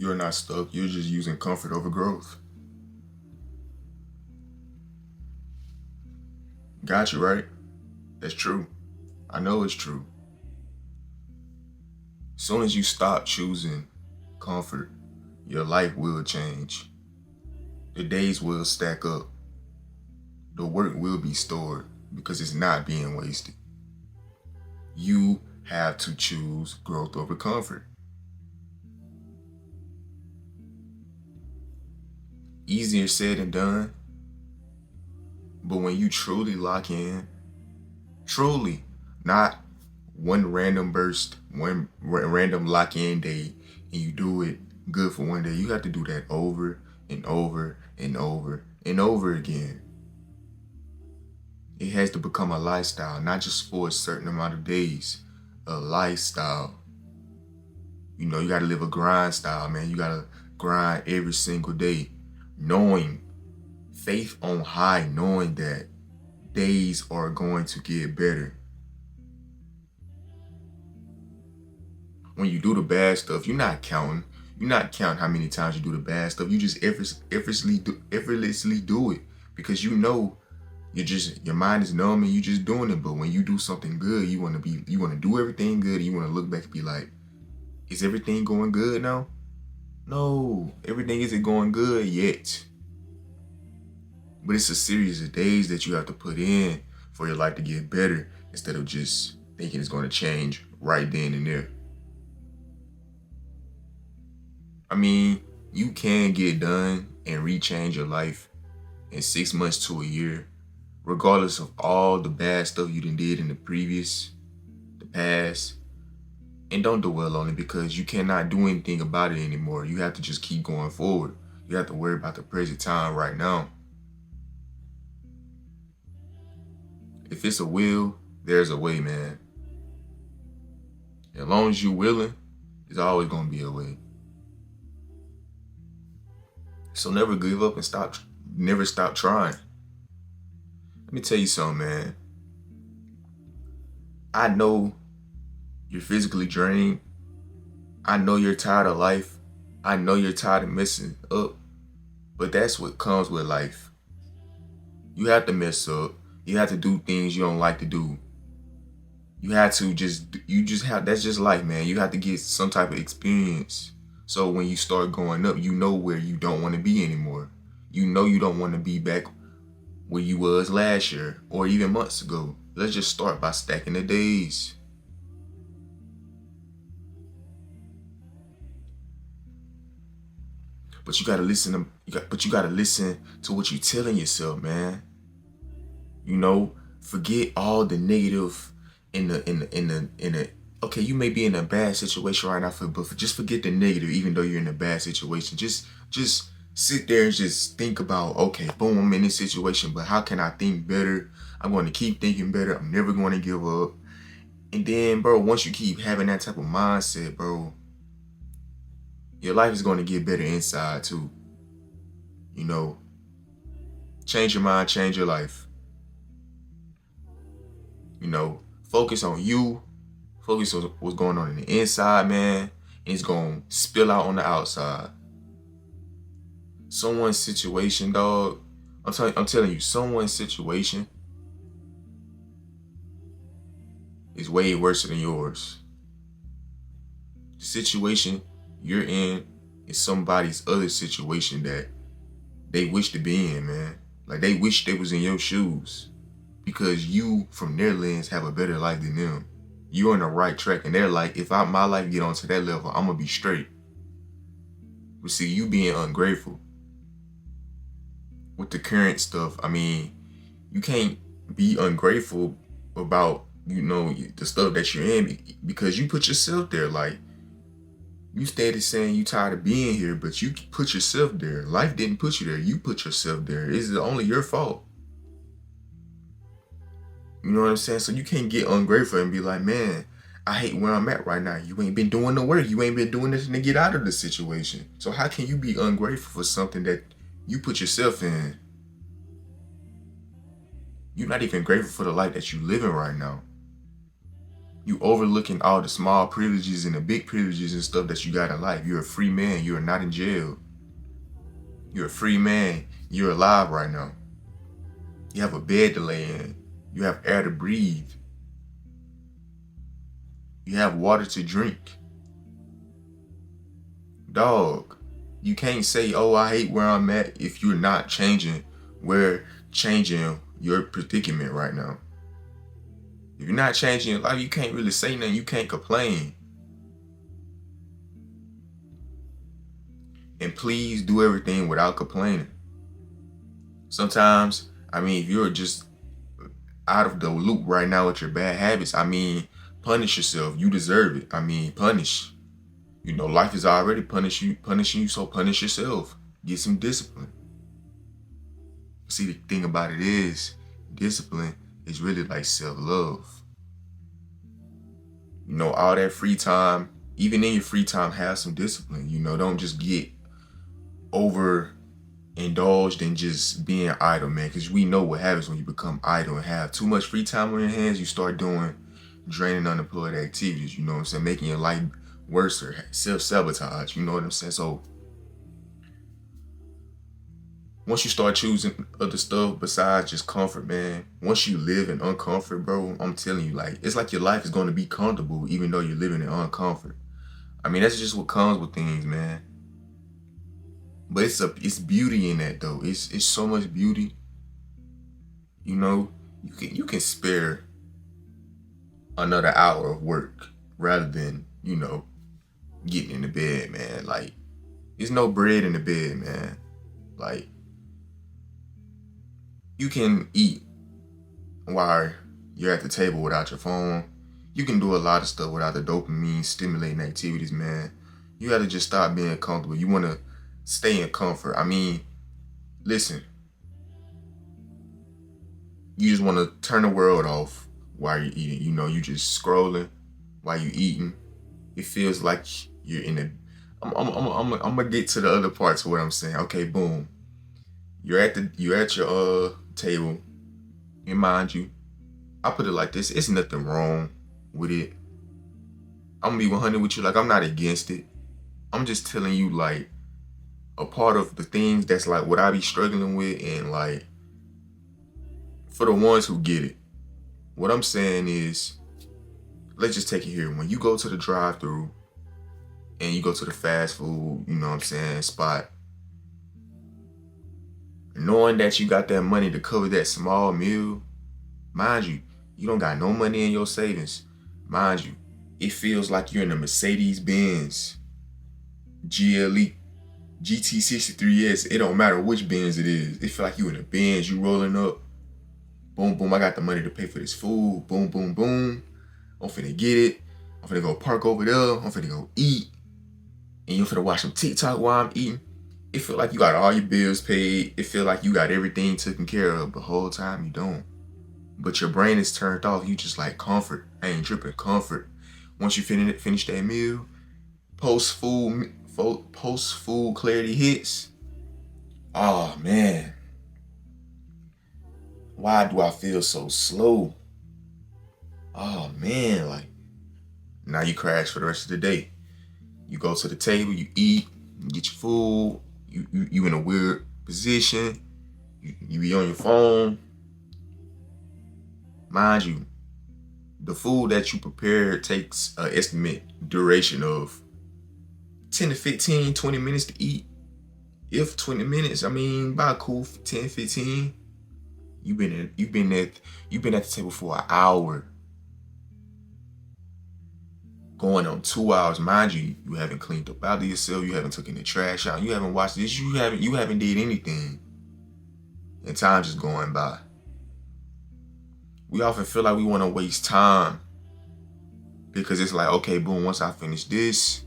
You're not stuck. You're just using comfort over growth. Got you, right? That's true. I know it's true. As soon as you stop choosing comfort, your life will change. The days will stack up. The work will be stored because it's not being wasted. You have to choose growth over comfort. Easier said than done. But when you truly lock in, truly, not one random burst, one random lock in day, and you do it good for one day, you have to do that over and over and over and over again. It has to become a lifestyle, not just for a certain amount of days, a lifestyle. You know, you gotta live a grind style, man. You gotta grind every single day, knowing, faith on high, knowing that days are going to get better. When you do the bad stuff, you're not counting. You're not counting how many times you do the bad stuff. You just effortlessly do it because you know your mind is numb and you just doing it. But when you do something good, you want to do everything good. And you want to look back and be like, is everything going good now? No, everything isn't going good yet. But it's a series of days that you have to put in for your life to get better instead of just thinking it's going to change right then and there. I mean, you can get done and rechange your life in 6 months to a year, regardless of all the bad stuff you did in the past. And don't dwell on it because you cannot do anything about it anymore. You have to just keep going forward. You have to worry about the present time right now. If it's a will, there's a way, man. As long as you're willing, there's always going to be a way. So never give up and never stop trying. Let me tell you something, man. I know you're physically drained. I know you're tired of life. I know you're tired of messing up. But that's what comes with life. You have to mess up. You have to do things you don't like to do. That's just life, man. You have to get some type of experience. So when you start going up, you know where you don't want to be anymore. You know you don't want to be back where you was last year or even months ago. Let's just start by stacking the days. But you gotta listen to what you're telling yourself, man. You know, forget all the negative in the okay, you may be in a bad situation right now, but just forget the negative, even though you're in a bad situation. Just sit there and just think about, okay, boom, I'm in this situation, but how can I think better? I'm going to keep thinking better. I'm never going to give up. And then, bro, once you keep having that type of mindset, bro, your life is going to get better inside too. You know, change your mind, change your life. You know, focus on you. Focus on what's going on in the inside, man. And it's going to spill out on the outside. Someone's situation, dog. I'm telling you, someone's situation is way worse than yours. The situation you're in is somebody's other situation that they wish to be in, man. Like they wish they was in your shoes. Because you, from their lens, have a better life than them. You're on the right track, and they're like, if my life get onto that level, I'm gonna be straight. But see, you being ungrateful with the current stuff, I mean, you can't be ungrateful about, you know, the stuff that you're in because you put yourself there. Like, you started saying you tired of being here, but you put yourself there. Life didn't put you there. You put yourself there. It's only your fault. You know what I'm saying? So you can't get ungrateful and be like, man, I hate where I'm at right now. You ain't been doing the work. You ain't been doing nothing to get out of the situation. So how can you be ungrateful for something that you put yourself in? You're not even grateful for the life that you live in right now. You overlooking all the small privileges and the big privileges and stuff that you got in life. You're a free man. You are not in jail. You're a free man. You're alive right now. You have a bed to lay in. You have air to breathe. You have water to drink. Dog, you can't say, oh, I hate where I'm at if you're not changing your predicament right now. If you're not changing your life, you can't really say nothing. You can't complain. And please do everything without complaining. Sometimes, if you're just out of the loop right now with your bad habits, punish yourself. You deserve it. Punish. Life is already punishing you, so punish yourself. Get some discipline. See, the thing about it is, discipline is really like self-love. All that free time, even in your free time, have some discipline. Don't just get overindulged in just being idle, man. Because we know what happens when you become idle and have too much free time on your hands. You start doing draining, unemployed activities. You know what I'm saying? Making your life worse or self-sabotage. You know what I'm saying? So once you start choosing other stuff besides just comfort, man, once you live in uncomfort, bro, I'm telling you, it's like your life is going to be comfortable even though you're living in uncomfort. That's just what comes with things, man. But it's beauty in that, though. It's so much beauty. You can spare another hour of work rather than, getting in the bed, man. There's no bread in the bed, man. You can eat while you're at the table without your phone. You can do a lot of stuff without the dopamine stimulating activities, man. You got to just stop being comfortable. You want to stay in comfort. Listen. You just want to turn the world off while you're eating. You just scrolling while you're eating. It feels like you're in a... I'm gonna get to the other parts of what I'm saying. Okay, boom. You're at your table, and mind you, I put it like this: it's nothing wrong with it. I'm gonna be 100 with you. I'm not against it. I'm just telling you, a part of the things that's what I be struggling with, and for the ones who get it. What I'm saying is, let's just take it here. When you go to the drive-thru and you go to the fast food, spot, knowing that you got that money to cover that small meal, mind you, you don't got no money in your savings. Mind you, it feels like you're in a Mercedes-Benz GLE GT63S. It don't matter which Benz it is. It feel like you in a Benz, you rolling up. Boom, boom, I got the money to pay for this food. Boom, boom, boom. I'm finna get it. I'm finna go park over there. I'm finna go eat. And you finna watch some TikTok while I'm eating. It feel like you got all your bills paid. It feel like you got everything taken care of. The whole time you don't. But your brain is turned off. You just comfort. I ain't tripping, comfort. Once you finish that meal, post-food clarity hits. Oh, man. Why do I feel so slow? Oh, man. Now you crash for the rest of the day. You go to the table, you eat, you get your food. You in a weird position. You be on your phone. Mind you, the food that you prepare takes an estimate duration of 10 to 15, 20 minutes to eat. If 20 minutes, by a cool 10, 15. You've been at the table for an hour. Going on 2 hours, mind you, you haven't cleaned up after yourself, you haven't taken the trash out, you haven't washed this, you haven't did anything. And time's just going by. We often feel like we want to waste time because it's okay, boom, once I finish this,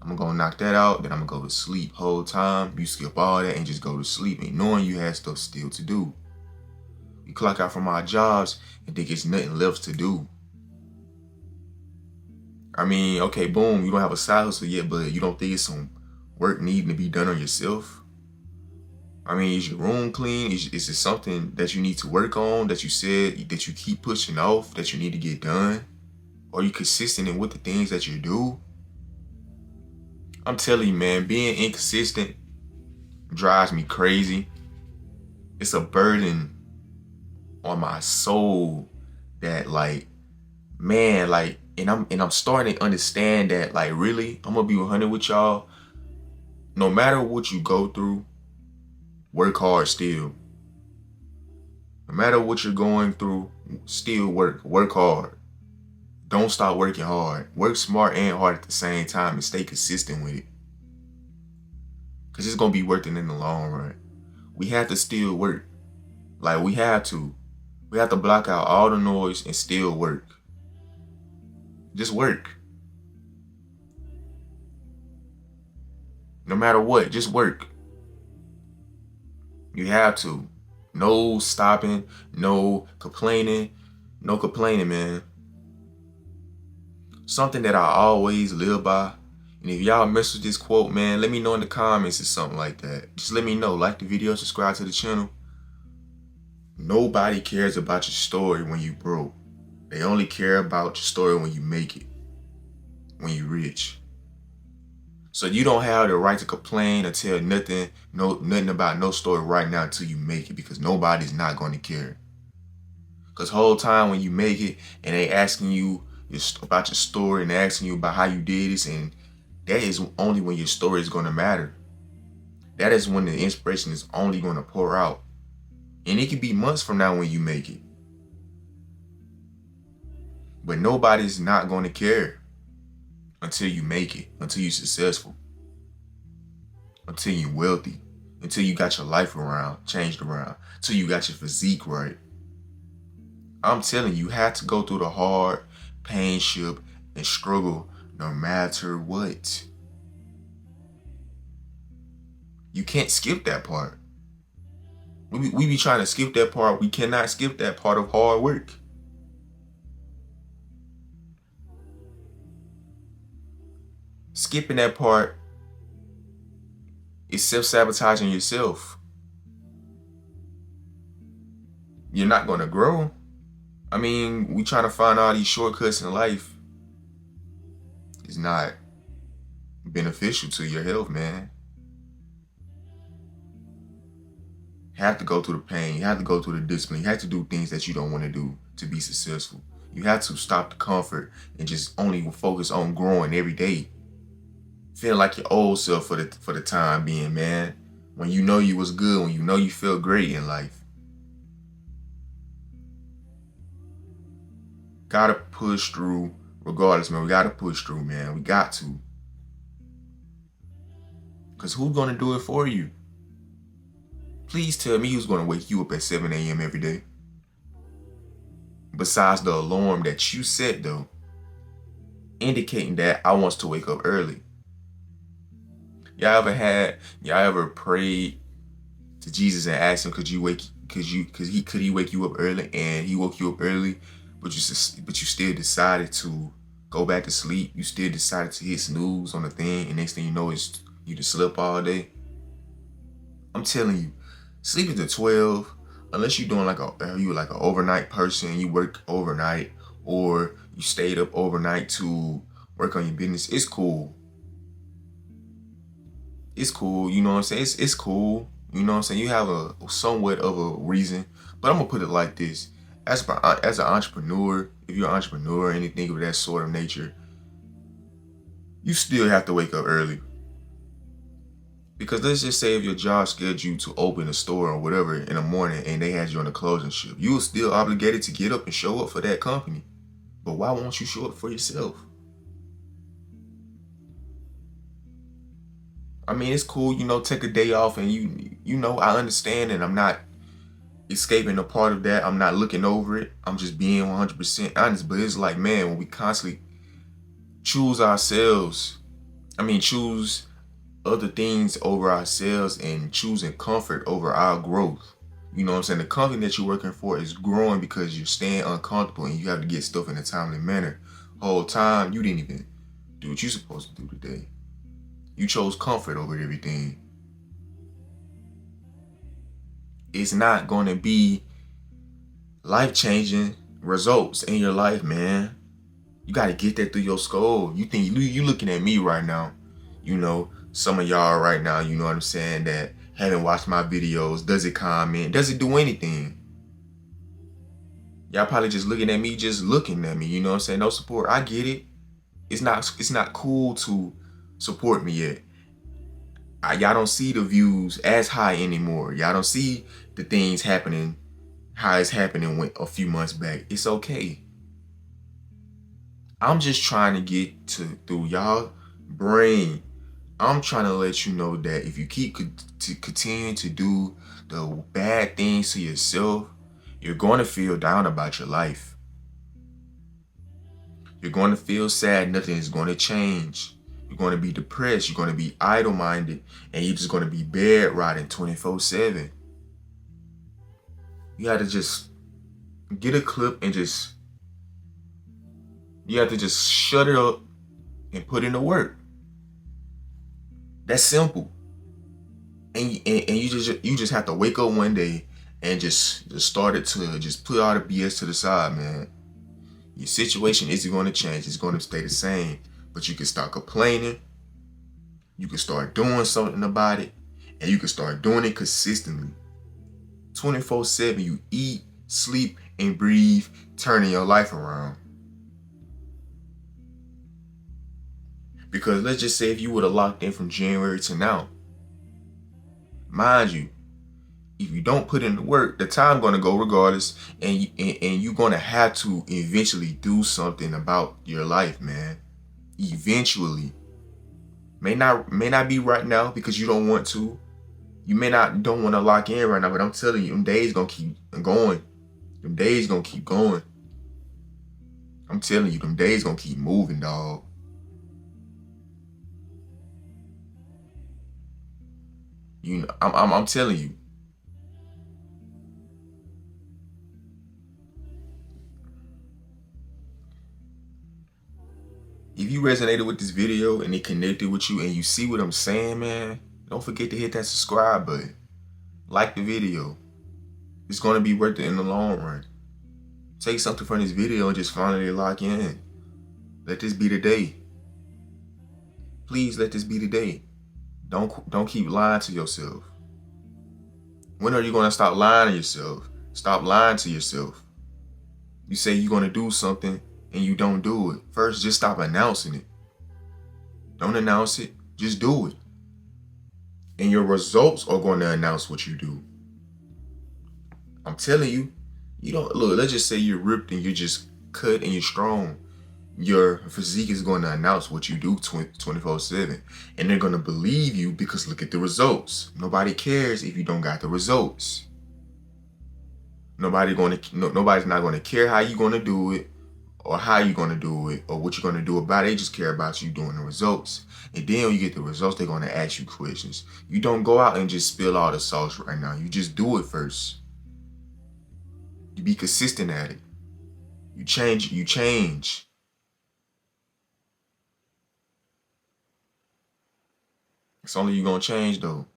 I'm gonna knock that out, then I'm gonna go to sleep. Whole time, you skip all that and just go to sleep, and knowing you have stuff still to do. We clock out from our jobs and think it's nothing left to do. Okay, boom, you don't have a side hustle yet, but you don't think it's some work needing to be done on yourself? Is your room clean? Is it something that you need to work on that you said that you keep pushing off that you need to get done? Are you consistent in with the things that you do? I'm telling you, man, being inconsistent drives me crazy. It's a burden on my soul that like, man, like, and I'm starting to understand that, like, really, I'm gonna be 100 with y'all. No matter what you go through, work hard still. No matter what you're going through, still work hard. Don't stop working hard. Work smart and hard at the same time and stay consistent with it. Cause it's gonna be worth it in the long run. We have to still work. Like, we have to. We have to block out all the noise and still work. Just work. No matter what, just work. You have to. No stopping, no complaining, man. Something that I always live by. And if y'all mess with this quote, man, let me know in the comments or something like that. Just let me know. Like the video, subscribe to the channel. Nobody cares about your story when you broke. They only care about your story when you make it. When you rich. So you don't have the right to complain or tell nothing about no story right now until you make it, because nobody's not going to care. Because whole time when you make it and they asking you about your story and asking you about how you did this, and that is only when your story is going to matter. That is when the inspiration is only going to pour out. And it could be months from now when you make it. But nobody's not going to care until you make it, until you're successful, until you're wealthy, until you got your life changed around, until you got your physique right. I'm telling you, you have to go through the hard painship and struggle no matter what. You can't skip that part. We be trying to skip that part. We cannot skip that part of hard work. Skipping that part is self-sabotaging yourself. You're not going to grow. I mean, we trying to find all these shortcuts in life. It's not beneficial to your health, man. You have to go through the pain. You have to go through the discipline. You have to do things that you don't want to do to be successful. You have to stop the comfort and just only focus on growing every day. Feel like your old self for the time being, man. When you know you was good, when you know you felt great in life. Gotta push through regardless, man. We gotta push through, man. We got to. Because who's gonna do it for you? Please tell me who's gonna wake you up at 7 a.m. every day. Besides the alarm that you set, though, indicating that I want to wake up early. Y'all ever prayed to Jesus and asked him, could he wake you up early, and he woke you up early, but you still decided to go back to sleep? You still decided to hit snooze on the thing, and next thing you know is you just slept all day. I'm telling you, sleeping to 12, unless you're doing like an overnight person, you work overnight, or you stayed up overnight to work on your business, it's cool. It's cool, you know what I'm saying? It's cool, you know what I'm saying? You have a somewhat of a reason, but I'm gonna put it like this: as an entrepreneur, if you're an entrepreneur or anything of that sort of nature, you still have to wake up early. Because let's just say if your job scheduled you to open a store or whatever in the morning and they had you on a closing shift, you were still obligated to get up and show up for that company. But why won't you show up for yourself? I mean, it's cool, take a day off, and I understand, and I'm not escaping a part of that. I'm not looking over it. I'm just being 100% honest. But it's like, man, when we constantly choose other things over ourselves and choosing comfort over our growth. You know what I'm saying? The company that you're working for is growing because you're staying uncomfortable and you have to get stuff in a timely manner. Whole time, you didn't even do what you're supposed to do today. You chose comfort over everything. It's not going to be life-changing results in your life, man. You gotta get that through your skull. You think you looking at me right now, you know, some of y'all right now, you know what I'm saying, that haven't watched my videos, doesn't comment, doesn't do anything. Y'all probably just looking at me, you know what I'm saying? No support. I get it. It's not cool to support me yet. Y'all don't see the views as high anymore. Y'all don't see the things happening how it's happening a few months back. It's okay. I'm just trying to get through y'all brain. I'm trying to let you know that if you keep continuing to do the bad things to yourself, you're going to feel down about your life. You're going to feel sad. Nothing is going to change. You're going to be depressed. You're going to be idle-minded. And you're just going to be bedridden 24/7. You have to just get a clip and you have to just shut it up and put in the work. That's simple. And you just have to wake up one day and just start it to just put all the BS to the side, man. Your situation isn't going to change. It's going to stay the same. But you can start complaining. You can start doing something about it. And you can start doing it consistently. 24/7, you eat, sleep, and breathe, turning your life around. Because let's just say if you would have locked in from January to now, mind you, if you don't put in the work, the time going to go regardless, and you're going to have to eventually do something about your life, man. Eventually. May not be right now because you don't want to. You don't want to lock in right now, but I'm telling you, them days going to keep going. Them days going to keep going. I'm telling you, them days going to keep moving, dog. You know, I'm telling you. If you resonated with this video and it connected with you and you see what I'm saying, man, don't forget to hit that subscribe button. Like the video. It's going to be worth it in the long run. Take something from this video and just finally lock in. Let this be the day. Please let this be the day. Don't keep lying to yourself. When are you going to stop lying to yourself? Stop lying to yourself. You say you're going to do something and you don't do it. First, just stop announcing it. Don't announce it. Just do it. And your results are going to announce what you do. I'm telling you, you don't look, let's just say you're ripped and you're just cut and you're strong. Your physique is going to announce what you do 24/7. And they're going to believe you because look at the results. Nobody cares if you don't got the results. Nobody's not going to care how you're going to do it or how you're going to do it or what you're going to do about it. They just care about you doing the results. And then when you get the results, they're going to ask you questions. You don't go out and just spill all the sauce right now. You just do it first. You be consistent at it. You change. It's only you gonna change though.